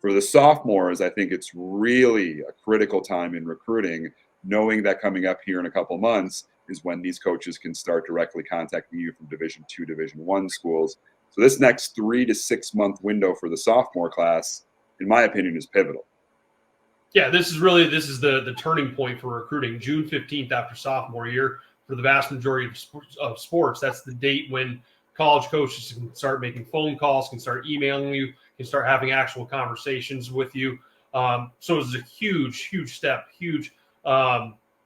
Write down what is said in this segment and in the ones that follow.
For the sophomores, I think it's really a critical time in recruiting, knowing that coming up here in a couple months is when these coaches can start directly contacting you from Division II, Division I schools. So this next 3 to 6 month window for the sophomore class, in my opinion, is pivotal. Yeah, this is the turning point for recruiting. June 15th after sophomore year for the vast majority of sports. That's the date when college coaches can start making phone calls, can start emailing you, can start having actual conversations with you. So it's a huge step, huge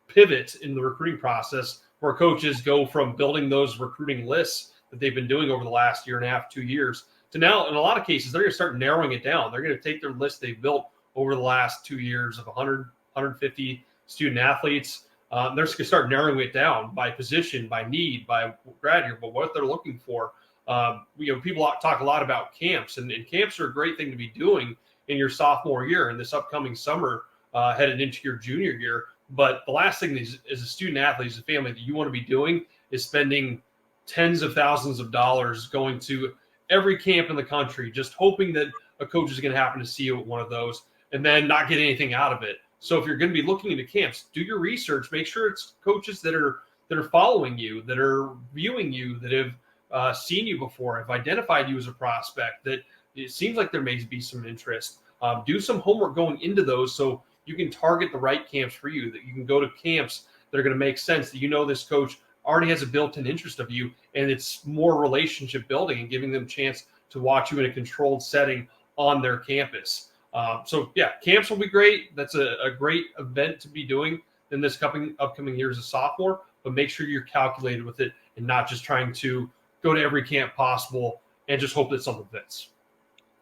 pivot in the recruiting process where coaches go from building those recruiting lists that they've been doing over the last year and a half, 2 years, to now, in a lot of cases, they're going to start narrowing it down. They're going to take their list they've built over the last 2 years of 100, 150 student athletes. They're going to start narrowing it down by position, by need, by grad year, but what they're looking for. People talk a lot about camps, and camps are a great thing to be doing in your sophomore year and this upcoming summer headed into your junior year. But the last thing is as a student athlete, as a family, that you want to be doing is spending tens of thousands of dollars going to every camp in the country, just hoping that a coach is going to happen to see you at one of those and then not get anything out of it. So if you're going to be looking into camps, do your research. Make sure it's coaches that are following you, that are viewing you, that have seen you before, have identified you as a prospect, that it seems like there may be some interest. Do some homework going into those so you can target the right camps for you, that you can go to camps that are going to make sense, that you know this coach already has a built-in interest of you, and it's more relationship building and giving them a chance to watch you in a controlled setting on their campus. So yeah, camps will be great. That's a great event to be doing in this upcoming year as a sophomore, but make sure you're calculated with it and not just trying to go to every camp possible and just hope that something fits.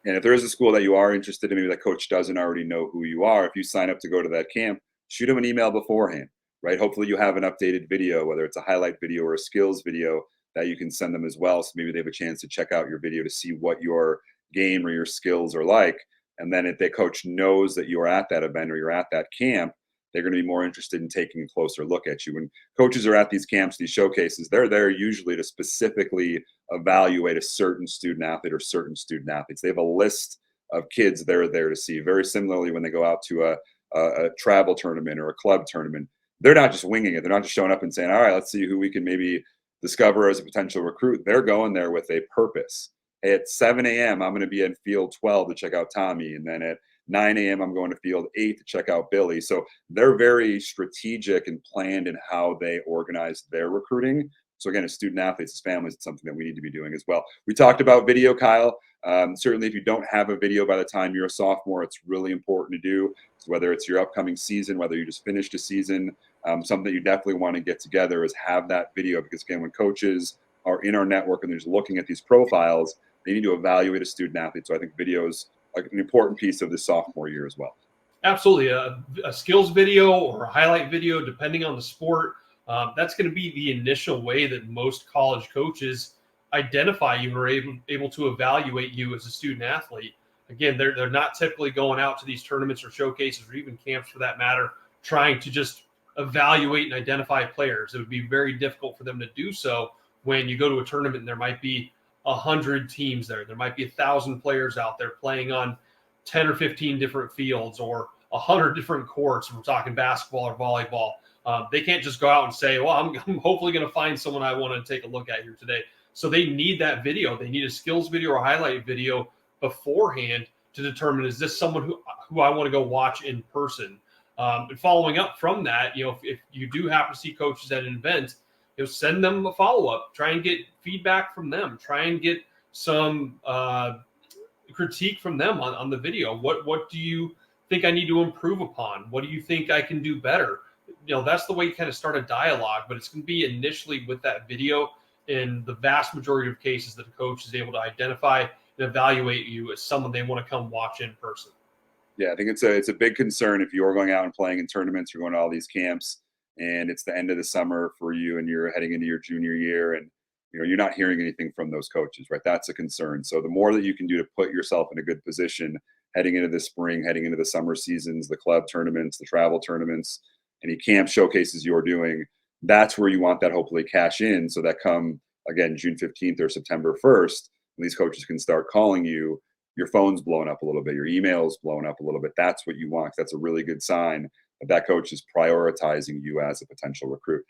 And if there is a school that you are interested in, maybe that coach doesn't already know who you are, if you sign up to go to that camp, shoot them an email beforehand, right? Hopefully you have an updated video, whether it's a highlight video or a skills video that you can send them as well. So maybe they have a chance to check out your video to see what your game or your skills are like. And then if the coach knows that you're at that event or you're at that camp, they're going to be more interested in taking a closer look at you. When coaches are at these camps, these showcases, they're there usually to specifically evaluate a certain student athlete or certain student athletes. They have a list of kids they're there to see. Very similarly, when they go out to a travel tournament or a club tournament, they're not just winging it. They're not just showing up and saying, all right, let's see who we can maybe discover as a potential recruit. They're going there with a purpose. Hey, at 7 a.m., I'm going to be in field 12 to check out Tommy. And then at 9 a.m., I'm going to field 8 to check out Billy. So they're very strategic and planned in how they organize their recruiting. So again, as student athletes, as families, it's something that we need to be doing as well. We talked about video, Kyle. Certainly, if you don't have a video by the time you're a sophomore, it's really important to do. So whether it's your upcoming season, whether you just finished a season, something that you definitely want to get together is have that video. Because again, when coaches are in our network and they're just looking at these profiles, they need to evaluate a student athlete. So I think video is an important piece of the sophomore year as well. Absolutely. A skills video or a highlight video, depending on the sport, that's going to be the initial way that most college coaches identify you or are able to evaluate you as a student athlete. Again, they're not typically going out to these tournaments or showcases or even camps for that matter, trying to just evaluate and identify players. It would be very difficult for them to do so when you go to a tournament and there might be 100 teams there. There might be 1,000 players out there playing on 10 or 15 different fields or 100 different courts. We're talking basketball or volleyball. They can't just go out and say, well, I'm hopefully going to find someone I want to take a look at here today. So they need that video. They need a skills video or highlight video beforehand to determine, is this someone who I want to go watch in person? And following up from that, if you do happen to see coaches at an event, send them a follow-up. Try and get feedback from them. Try and get some critique from them on the video. What do you think I need to improve upon? What do you think I can do better? That's the way you kind of start a dialogue, but it's going to be initially with that video. In the vast majority of cases that a coach is able to identify and evaluate you as someone they want to come watch in person. Yeah, I think it's a big concern if you're going out and playing in tournaments, you're going to all these camps, and it's the end of the summer for you and you're heading into your junior year and you're not hearing anything from those coaches, right? That's a concern. So the more that you can do to put yourself in a good position heading into the spring, heading into the summer seasons, the club tournaments, the travel tournaments, any camp showcases you're doing, that's where you want that hopefully cash in, so that come again June 15th or September 1st, when these coaches can start calling you, your phone's blown up a little bit, your email's blown up a little bit. That's what you want. That's a really good sign that that coach is prioritizing you as a potential recruit.